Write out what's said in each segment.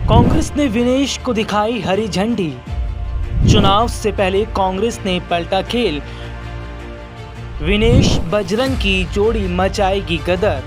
कांग्रेस ने विनेश को दिखाई हरी झंडी। चुनाव से पहले कांग्रेस ने पलटा खेल। विनेश बजरंग की जोड़ी मचाएगी गदर।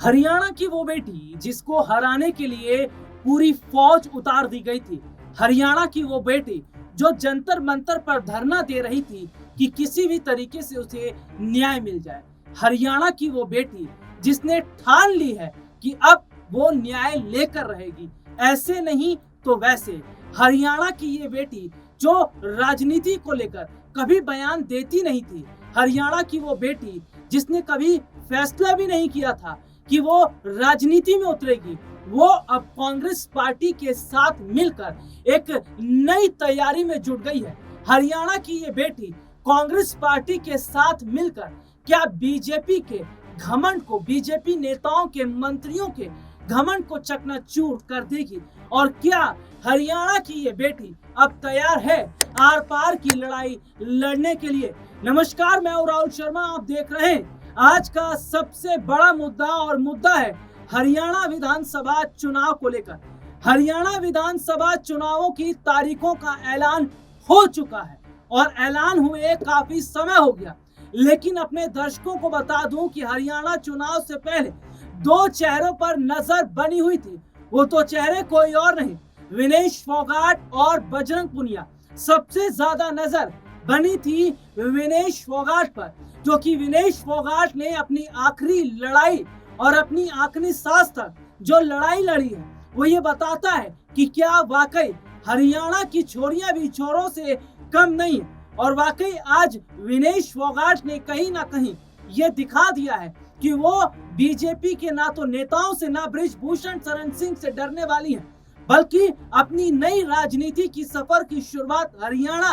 हरियाणा की वो बेटी जिसको हराने के लिए पूरी फौज उतार दी गई थी। हरियाणा की वो बेटी जो जंतर मंतर पर धरना दे रही थी कि किसी भी तरीके से उसे न्याय मिल जाए। हरियाणा की वो बेटी जिसने ठान ली है कि अब वो न्याय लेकर रहेगी, ऐसे नहीं तो वैसे। हरियाणा की ये बेटी जो राजनीति को लेकर कभी बयान देती नहीं थी। हरियाणा की वो बेटी जिसने कभी फैसला भी नहीं किया था कि वो राजनीति में उतरेगी, वो अब कांग्रेस पार्टी के साथ मिलकर एक नई तैयारी में जुट गई है। हरियाणा की ये बेटी कांग्रेस पार्टी के साथ मिलकर क्या बीजेपी के घमंड को, बीजेपी नेताओं के, मंत्रियों के घमंड को चकनाचूर कर देगी? और क्या हरियाणा की ये बेटी अब तैयार है आर पार की लड़ाई लड़ने के लिए? नमस्कार, मैं राहुल शर्मा, आप देख रहे हैं आज का सबसे बड़ा मुद्दा, और मुद्दा है हरियाणा विधानसभा चुनाव को लेकर। हरियाणा विधानसभा चुनावों की तारीखों का ऐलान हो चुका है और ऐलान हुए काफी समय हो गया, लेकिन अपने दर्शकों को बता दूं कि हरियाणा चुनाव से पहले दो चेहरों पर नजर बनी हुई थी। वो तो चेहरे कोई और नहीं, विनेश फोगाट और बजरंग पुनिया। सबसे ज्यादा नजर बनी थी विनेश फोगाट पर, जो कि विनेश फोगाट ने अपनी आखिरी लड़ाई और अपनी आखिरी सांस तक जो लड़ाई लड़ी है, वो ये बताता है कि क्या वाकई हरियाणा की छोरियां भी छोरों से कम नहीं है। और वाकई आज विनेश फोगाट ने कहीं ना कहीं ये दिखा दिया है कि वो बीजेपी के ना तो नेताओं से, ना बृजभूषण शरण सिंह से डरने वाली हैं, बल्कि अपनी नई राजनीति की सफर की शुरुआत हरियाणा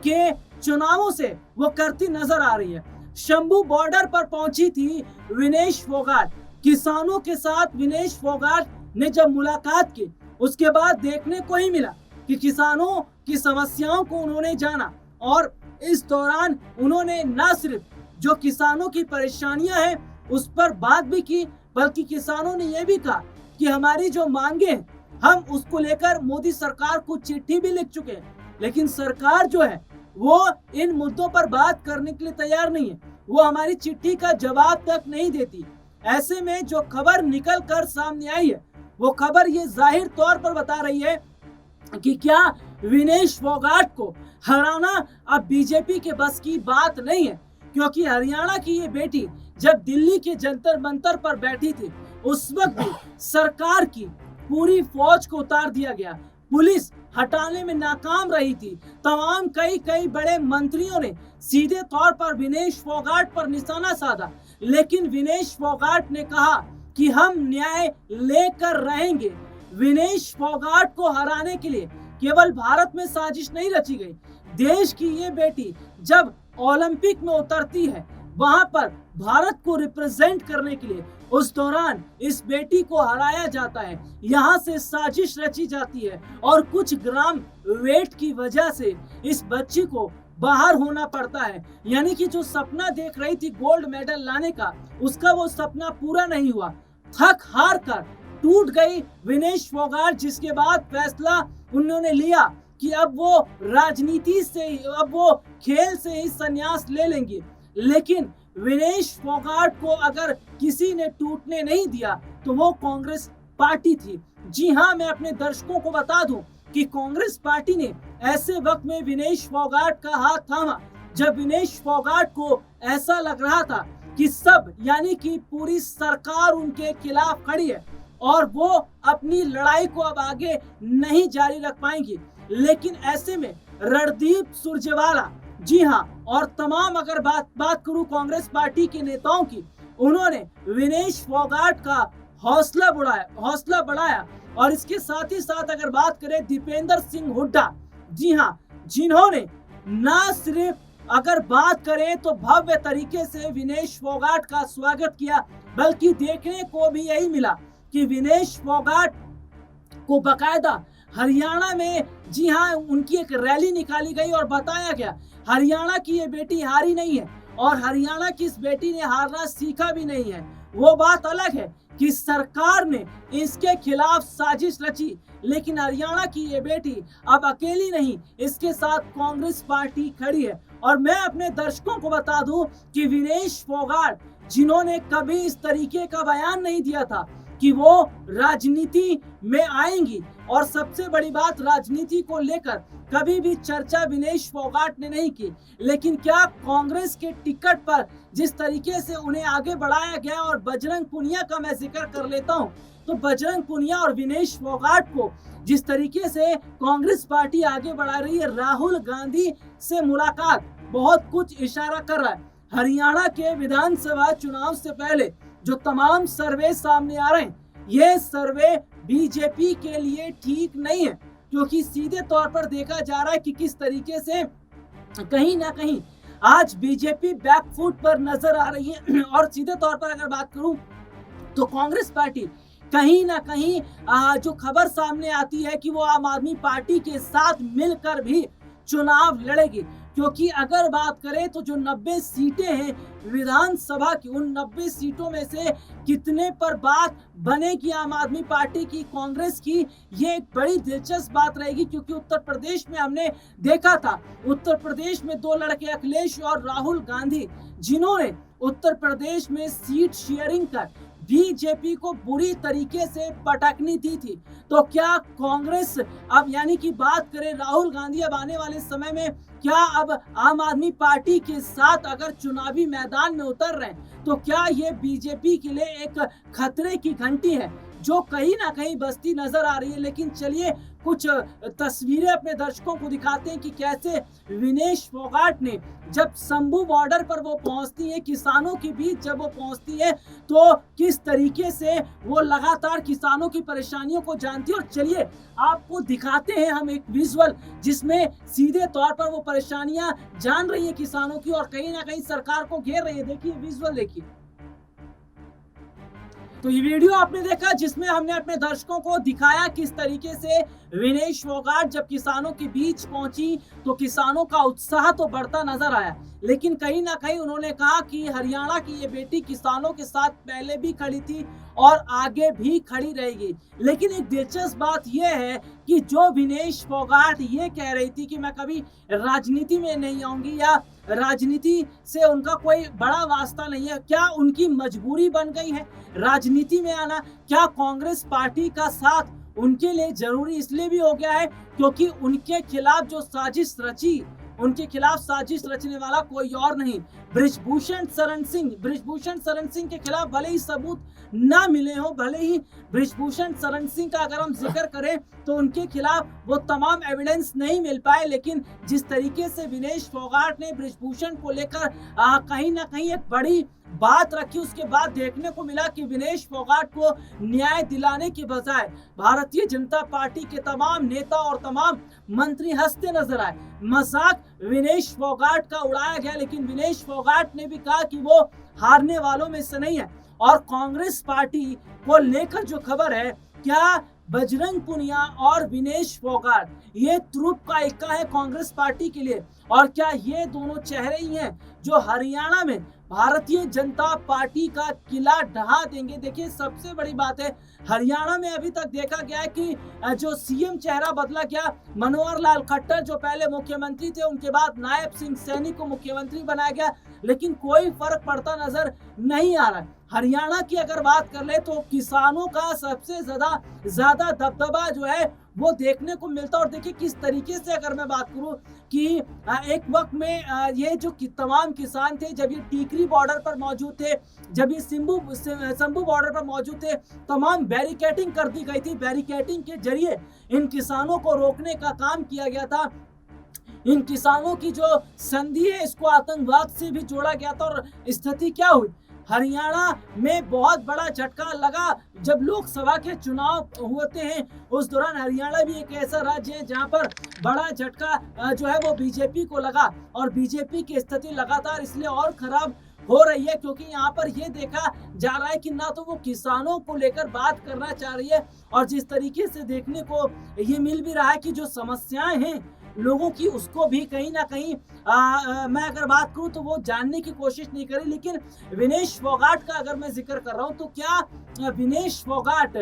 के चुनावों से वो करती नजर आ रही है। शंभू बॉर्डर पर पहुंची थी विनेश फोगाट। किसानों के साथ विनेश फोगाट ने जब मुलाकात की, उसके बाद देखने को ही मिला कि किसानों की समस्याओं को उन्होंने जाना, और इस दौरान उन्होंने न सिर्फ जो किसानों की परेशानियां हैं उस पर बात भी की, बल्कि किसानों ने यह भी कहा कि हमारी जो मांगे हैं हम उसको लेकर मोदी सरकार को चिट्ठी भी लिख चुके हैं, लेकिन सरकार जो है वो इन मुद्दों पर बात करने के लिए तैयार नहीं है। वो हमारी चिट्ठी का जवाब तक नहीं देती। ऐसे में जो खबर निकल कर सामने आई है, वो खबर ये जाहिर तौर पर बता रही है कि क्या विनेश फोगाट को हराना अब बीजेपी के बस की बात नहीं है। क्योंकि हरियाणा की ये बेटी जब दिल्ली के जंतर मंतर पर बैठी थी, उस वक्त भी सरकार की पूरी फौज को उतार दिया गया। पुलिस हटाने में नाकाम रही थी। तमाम कई बड़े मंत्रियों ने सीधे तौर पर विनेश फोगाट पर निशाना साधा, लेकिन विनेश फोगाट ने कहा कि हम न्याय लेकर रहेंगे। विनेश फोगाट को हराने के लिए केवल भारत में साजिश नहीं रची गई। देश की ये बेटी जब ओलंपिक में उतरती है, वहां पर भारत को रिप्रेजेंट करने के लिए उस दौरान इस बेटी को हराया जाता है। यहाँ से साजिश रची जाती है और कुछ ग्राम वेट की वजह से इस बच्ची को बाहर होना पड़ता है। यानी कि जो सपना देख रही थी गोल्ड मेडल लाने का, उसका वो सपना पूरा नहीं हुआ। थक हार कर टूट गई विनेश फोगाट, जिसके बाद फैसला उन्होंने लिया कि अब वो राजनीति से, अब वो खेल से ही संन्यास ले लेंगे। लेकिन विनेश फोगाट को अगर किसी ने टूटने नहीं दिया तो वो कांग्रेस पार्टी थी। जी हाँ, मैं अपने दर्शकों को बता दूं कि कांग्रेस पार्टी ने ऐसे वक्त में विनेश फोगाट का हाथ थामा जब विनेश फोगाट को ऐसा लग रहा था कि सब, यानी कि पूरी सरकार उनके खिलाफ खड़ी है और वो अपनी लड़ाई को अब आगे नहीं जारी रख पाएंगी। लेकिन ऐसे में रणदीप सुरजेवाला, जी हाँ, और तमाम अगर बात करूं कांग्रेस पार्टी के नेताओं की, उन्होंने विनेश फोगाट का हौसला बढ़ाया। और इसके साथ ही साथ अगर बात करें दीपेंद्र सिंह हुड्डा, जी हाँ, जिन्होंने ना सिर्फ अगर बात करें तो भव्य तरीके से विनेश फोगाट का स्वागत किया, बल्कि देखने को भी यही मिला कि विनेश फोगाट को बकायदा हरियाणा में, जी हाँ, उनकी एक रैली निकाली गई और बताया गया हरियाणा की ये बेटी हारी नहीं है और हरियाणा की इस बेटी ने हारना सीखा भी नहीं है। वो बात अलग है कि सरकार ने इसके खिलाफ साजिश रची, लेकिन हरियाणा की ये बेटी अब अकेली नहीं, इसके साथ कांग्रेस पार्टी खड़ी है। और मैं अपने दर्शकों को बता दूं कि विनेश फोगाट, जिन्होंने कभी इस तरीके का बयान नहीं दिया था कि वो राजनीति में आएंगी, और सबसे बड़ी बात, राजनीति को लेकर कभी भी चर्चा विनेश फोगाट ने नहीं की, लेकिन क्या कांग्रेस के टिकट पर जिस तरीके से उन्हें आगे बढ़ाया गया, और बजरंग पुनिया का मैं जिक्र कर लेता हूं, तो बजरंग पुनिया और विनेश फोगाट को जिस तरीके से कांग्रेस पार्टी आगे बढ़ा रही है, राहुल गांधी से मुलाकात बहुत कुछ इशारा कर रहा है। हरियाणा के विधानसभा चुनाव से पहले जो तमाम सर्वे सामने आ रहे हैं, ये सर्वे बीजेपी के लिए ठीक नहीं है, क्योंकि सीधे तौर पर देखा जा रहा है कि किस तरीके से कहीं ना कहीं आज बीजेपी बैकफुट पर नजर आ रही है। और सीधे तौर पर अगर बात करूं तो कांग्रेस पार्टी कहीं ना कहीं जो खबर सामने आती है कि वो आम आदमी पार्टी के साथ मिलकर भी चुनाव लड़ेगी, क्योंकि अगर बात करें तो जो 90 सीटें हैं विधानसभा की, उन 90 सीटों में से कितने पर बात बनेगी आम आदमी पार्टी की, कांग्रेस की, ये एक बड़ी दिलचस्प बात रहेगी। क्योंकि उत्तर प्रदेश में हमने देखा था, उत्तर प्रदेश में दो लड़के अखिलेश और राहुल गांधी, जिन्होंने उत्तर प्रदेश में सीट शेयरिंग कर बीजेपी को बुरी तरीके से पटकनी दी थी। तो क्या कांग्रेस अब, यानी कि बात करें राहुल गांधी अब आने वाले समय में क्या अब आम आदमी पार्टी के साथ अगर चुनावी मैदान में उतर रहे हैं, तो क्या ये बीजेपी के लिए एक खतरे की घंटी है जो कहीं ना कहीं बजती नजर आ रही है। लेकिन चलिए कुछ तस्वीरें अपने दर्शकों को दिखाते हैं कि कैसे विनेश फोगाट ने जब शंभू बॉर्डर पर वो पहुंचती है, किसानों के बीच जब वो पहुंचती है, तो किस तरीके से वो लगातार किसानों की परेशानियों को जानती है। और चलिए आपको दिखाते हैं हम एक विजुअल, जिसमें सीधे तौर पर वो परेशानियां जान रही है किसानों की और कहीं ना कहीं सरकार को घेर रही है। देखिए विजुअल देखिए। तो ये वीडियो आपने देखा जिसमें हमने अपने दर्शकों को दिखाया किस तरीके से विनेश फोगाट जब किसानों के बीच पहुंची तो किसानों का उत्साह तो बढ़ता नजर आया, लेकिन कहीं ना कहीं उन्होंने कहा कि हरियाणा की ये बेटी किसानों के साथ पहले भी खड़ी थी और आगे भी खड़ी रहेगी। लेकिन एक दिलचस्प बात यह है कि जो विनेश फोगाट ये कह रही थी कि मैं कभी राजनीति में नहीं आऊंगी या राजनीति से उनका कोई बड़ा वास्ता नहीं है, क्या उनकी मजबूरी बन गई है राजनीति में आना? क्या कांग्रेस पार्टी का साथ उनके लिए जरूरी इसलिए भी हो गया है क्योंकि उनके खिलाफ जो साजिश रची, उनके खिलाफ साजिश रचने वाला कोई और नहीं, बृजभूषण शरण सिंह। बृजभूषण शरण सिंह के खिलाफ भले ही सबूत ना मिले हो, भले ही बृजभूषण शरण सिंह का अगर हम जिक्र करें तो उनके खिलाफ वो तमाम एविडेंस नहीं मिल पाए, लेकिन जिस तरीके से विनेश फोगाट ने बृजभूषण को लेकर कहीं ना कहीं एक बड़ी बात रखी, उसके बाद देखने को मिला कि विनेश फोगाट को न्याय दिलाने के बजाय भारतीय जनता पार्टी के तमाम नेता और तमाम मंत्री हंसते नजर आए। मजाक विनेश फोगाट का उड़ाया गया, लेकिन विनेश फोगाट ने भी कहा कि वो हारने वालों में से नहीं है। और कांग्रेस पार्टी को लेकर जो खबर है, क्या बजरंग पुनिया और विनेश फोगाट ये तुरुप का इक्का है कांग्रेस पार्टी के लिए? और क्या ये दोनों चेहरे ही हैं जो हरियाणा में भारतीय जनता पार्टी का किला ढहा देंगे? देखिए सबसे बड़ी बात है, हरियाणा में अभी तक देखा गया है कि जो सीएम चेहरा बदला गया, मनोहर लाल खट्टर जो पहले मुख्यमंत्री थे, उनके बाद नायब सिंह सैनी को मुख्यमंत्री बनाया गया, लेकिन कोई फर्क पड़ता नजर नहीं आ रहा है। हरियाणा की अगर बात कर ले तो किसानों का सबसे ज्यादा दबदबा जो है वो देखने को मिलता। और देखिए किस तरीके से अगर मैं बात करूं कि एक वक्त में ये जो तमाम किसान थे, जब ये टीकरी बॉर्डर पर मौजूद थे, जब ये शंभू बॉर्डर पर मौजूद थे, तमाम बैरिकेडिंग कर दी गई थी। बैरिकेडिंग के जरिए इन किसानों को रोकने का काम किया गया था। इन किसानों की जो संधि है इसको आतंकवाद से भी जोड़ा गया था। और स्थिति क्या हुई, हरियाणा में बहुत बड़ा झटका लगा जब लोकसभा के चुनाव होते हैं। उस दौरान हरियाणा भी एक ऐसा राज्य है जहां पर बड़ा झटका जो है वो बीजेपी को लगा, और बीजेपी की स्थिति लगातार इसलिए और खराब हो रही है क्योंकि यहाँ पर ये देखा जा रहा है कि ना तो वो किसानों को लेकर बात करना चाह रही है, और जिस तरीके से देखने को ये मिल भी रहा है कि जो समस्याएं हैं लोगों की उसको भी कहीं ना कहीं मैं अगर बात करूं तो वो जानने की कोशिश नहीं करी। लेकिन विनेश फोगाट का अगर मैं जिक्र कर रहा हूं तो क्या विनेश फोगाट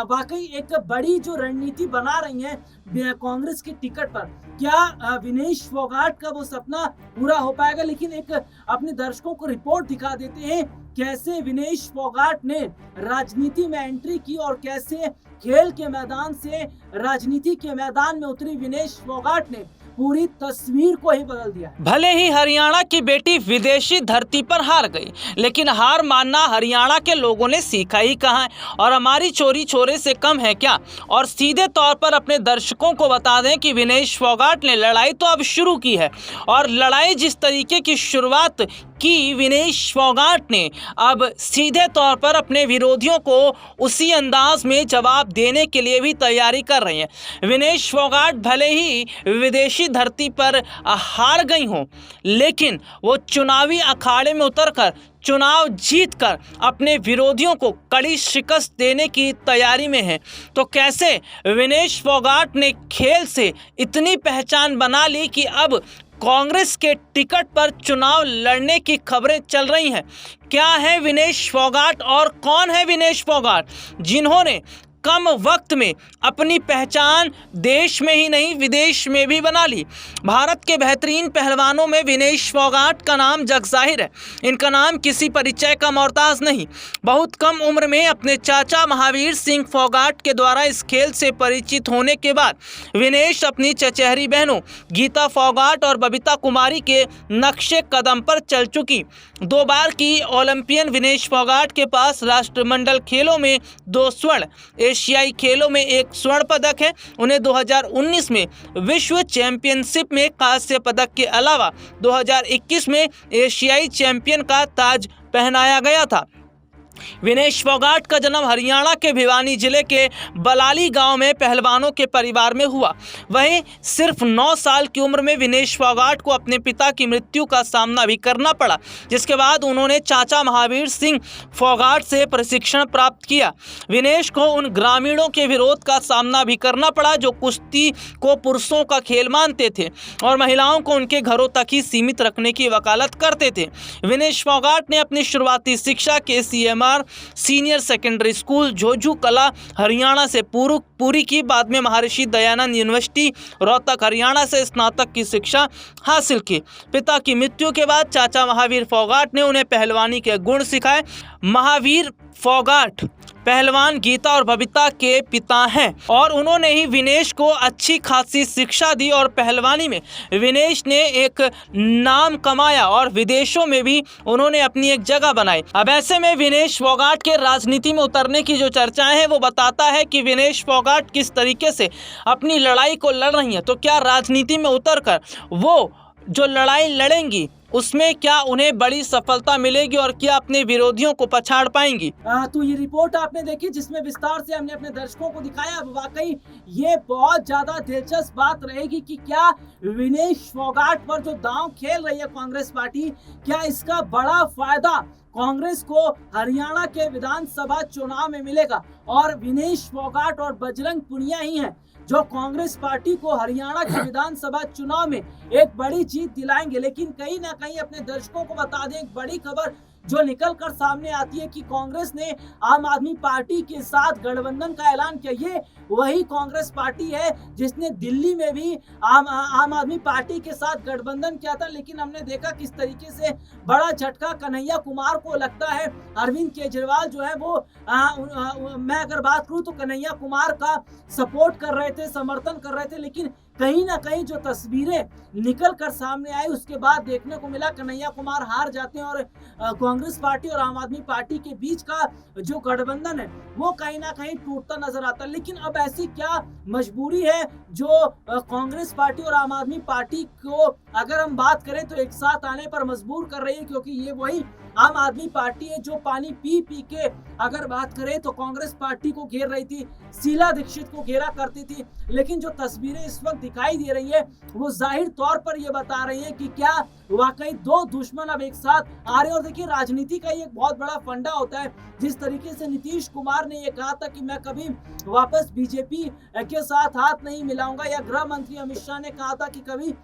वाकई एक बड़ी जो रणनीति बना रही है कांग्रेस की टिकट पर, क्या विनेश फोगाट का वो सपना पूरा हो पाएगा? लेकिन एक अपने दर्शकों को रिपोर्ट दिखा देते हैं कैसे विनेश फोगाट ने राजनीति में एंट्री की और कैसे खेल के मैदान से राजनीति के मैदान में उतरी विनेश फोगाट ने पूरी तस्वीर को ही बदल दिया। भले ही हरियाणा की बेटी विदेशी धरती पर हार गई, लेकिन हार मानना हरियाणा के लोगों ने सीखा ही कहाँ है और हमारी चोरी छोरे से कम है क्या। और सीधे तौर पर अपने दर्शकों को बता दें कि विनेश फोगाट ने लड़ाई तो अब शुरू की है और लड़ाई जिस तरीके की शुरुआत की विनेश फोगाट ने, अब सीधे तौर पर अपने विरोधियों को उसी अंदाज में जवाब देने के लिए भी तैयारी कर रही हैं। विनेश फोगाट भले ही विदेशी धरती पर हार गई हों, लेकिन वो चुनावी अखाड़े में उतरकर चुनाव जीतकर अपने विरोधियों को कड़ी शिकस्त देने की तैयारी में है। तो कैसे विनेश फोगाट ने खेल से इतनी पहचान बना ली कि अब कांग्रेस के टिकट पर चुनाव लड़ने की खबरें चल रही हैं। क्या है विनेश फोगाट और कौन है विनेश फोगाट जिन्होंने कम वक्त में अपनी पहचान देश में ही नहीं विदेश में भी बना ली? भारत के बेहतरीन पहलवानों में विनेश फोगाट का नाम जगजाहिर है। इनका नाम किसी परिचय का मोहताज नहीं। बहुत कम उम्र में अपने चाचा महावीर सिंह फोगाट के द्वारा इस खेल से परिचित होने के बाद विनेश अपनी चचेरी बहनों गीता फोगाट और बबीता कुमारी के नक्शे कदम पर चल चुकी। 2 बार की ओलंपियन विनेश फोगाट के पास राष्ट्रमंडल खेलों में 2 स्वर्ण, एशियाई खेलों में 1 स्वर्ण पदक है। उन्हें 2019 में विश्व चैंपियनशिप में कांस्य पदक के अलावा 2021 में एशियाई चैंपियन का ताज पहनाया गया था। विनेश फोगाट का जन्म हरियाणा के भिवानी जिले के बलाली गांव में पहलवानों के परिवार में हुआ। वहीं सिर्फ 9 साल की उम्र में विनेश फोगाट को अपने पिता की मृत्यु का सामना भी करना पड़ा, जिसके बाद उन्होंने चाचा महावीर सिंह फोगाट से प्रशिक्षण प्राप्त किया। विनेश को उन ग्रामीणों के विरोध का सामना भी करना पड़ा जो कुश्ती को पुरुषों का खेल मानते थे और महिलाओं को उनके घरों तक ही सीमित रखने की वकालत करते थे। विनेश फोगाट ने अपनी शुरुआती शिक्षा के CMR सीनियर सेकेंडरी स्कूल झोझू कला हरियाणा से पूरी की। बाद में महर्षि दयानंद यूनिवर्सिटी रोहतक हरियाणा से स्नातक की शिक्षा हासिल की। पिता की मृत्यु के बाद चाचा महावीर फोगाट ने उन्हें पहलवानी के गुण सिखाए। महावीर फोगाट पहलवान गीता और बबीता के पिता हैं और उन्होंने ही विनेश को अच्छी खासी शिक्षा दी और पहलवानी में विनेश ने एक नाम कमाया और विदेशों में भी उन्होंने अपनी एक जगह बनाई। अब ऐसे में विनेश फोगाट के राजनीति में उतरने की जो चर्चाएं हैं वो बताता है कि विनेश फोगाट किस तरीके से अपनी लड़ाई को लड़ रही हैं। तो क्या राजनीति में उतरकर वो जो लड़ाई लड़ेंगी उसमें क्या उन्हें बड़ी सफलता मिलेगी और क्या अपने विरोधियों को पछाड़ पाएंगी? तो ये रिपोर्ट आपने देखी जिसमें विस्तार से हमने अपने दर्शकों को दिखाया। अब वाकई ये बहुत ज्यादा दिलचस्प बात रहेगी कि क्या विनेश फोगाट पर जो दांव खेल रही है कांग्रेस पार्टी, क्या इसका बड़ा फायदा कांग्रेस को हरियाणा के विधानसभा चुनाव में मिलेगा। और विनेश फोगाट और बजरंग पुनिया ही हैं जो कांग्रेस पार्टी को हरियाणा के विधानसभा चुनाव में एक बड़ी जीत दिलाएंगे। लेकिन कहीं ना कहीं अपने दर्शकों को बता दें, एक बड़ी खबर जो निकल कर सामने आती है कि कांग्रेस ने आम आदमी पार्टी के साथ गठबंधन का ऐलान किया। ये वही कांग्रेस पार्टी है जिसने दिल्ली में भी आम आदमी पार्टी के साथ गठबंधन किया था। लेकिन हमने देखा किस तरीके से बड़ा झटका कन्हैया कुमार को लगता है। अरविंद केजरीवाल जो है वो मैं अगर बात करूं तो कन्हैया कुमार का सपोर्ट कर रहे थे, समर्थन कर रहे थे। लेकिन कहीं ना कहीं जो तस्वीरें निकल कर सामने आई उसके बाद देखने को मिला कन्हैया कुमार हार जाते हैं और कांग्रेस पार्टी और आम आदमी पार्टी के बीच का जो गठबंधन है वो कहीं ना कहीं टूटता नजर आता है। लेकिन अब ऐसी क्या मजबूरी है जो कांग्रेस पार्टी और आम आदमी पार्टी को अगर हम बात करें तो एक साथ आने पर मजबूर कर रही है, क्योंकि ये वही आम आदमी पार्टी है जो पानी पी पी के अगर बात करें तो कांग्रेस पार्टी को घेर रही थी, शीला दीक्षित को घेरा करती थी। लेकिन जो तस्वीरें इस वक्त दिखाई दे रही है वो जाहिर तौर पर ये बता रही है कि क्या वाकई दो दुश्मन अब एक साथ आ रहे हैं। और देखिए, राजनीति का ही एक बहुत बड़ा फंडा होता है। जिस तरीके से नीतीश कुमार ने ये कहा था कि मैं कभी वापस बीजेपी के साथ हाथ नहीं मिलाऊंगा, या गृह मंत्री अमित शाह ने कहा था कि कभी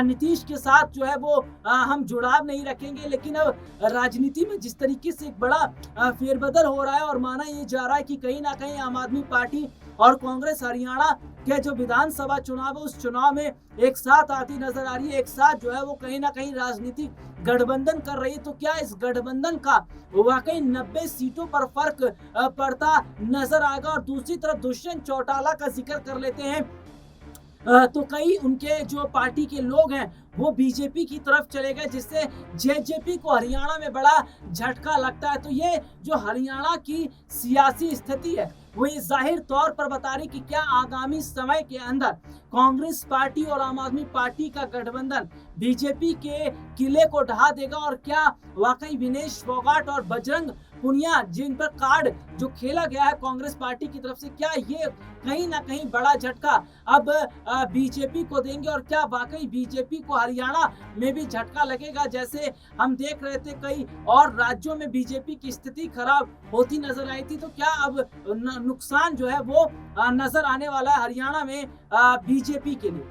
नीतीश के साथ जो है वो हम जुड़ाव नहीं रखेंगे, लेकिन अब राजनीति में जिस तरीके से एक बड़ा फेरबदल हो रहा है और माना ये जा रहा है कि कहीं ना कहीं आम आदमी पार्टी और कांग्रेस हरियाणा के जो विधानसभा चुनाव है उस चुनाव में एक साथ आती नजर आ रही है, एक साथ जो है वो कहीं ना कहीं राजनीतिक गठबंधन कर रही है। तो क्या इस गठबंधन का वाकई 90 सीटों पर फर्क पड़ता नजर आएगा? और दूसरी तरफ दुष्यंत चौटाला का जिक्र कर लेते हैं, तो कई उनके जो पार्टी के लोग हैं वो बीजेपी की तरफ चले गए, जिससे जेजेपी को हरियाणा में बड़ा झटका लगता है। तो ये जो हरियाणा की सियासी स्थिति है वो ये जाहिर तौर पर बता रही कि क्या आगामी समय के अंदर कांग्रेस पार्टी और आम आदमी पार्टी का गठबंधन बीजेपी के किले को ढहा देगा, और क्या वाकई विनेश फोगाट और बजरंग पुनिया जिन पर कार्ड जो खेला गया है कांग्रेस पार्टी की तरफ से, क्या ये कहीं ना कहीं बड़ा झटका अब बीजेपी को देंगे? और क्या वाकई बीजेपी को हरियाणा में भी झटका लगेगा? जैसे हम देख रहे थे कई और राज्यों में बीजेपी की स्थिति खराब होती नजर आई थी, तो क्या अब नुकसान जो है वो नजर आने वाला है हरियाणा में बीजेपी के लिए?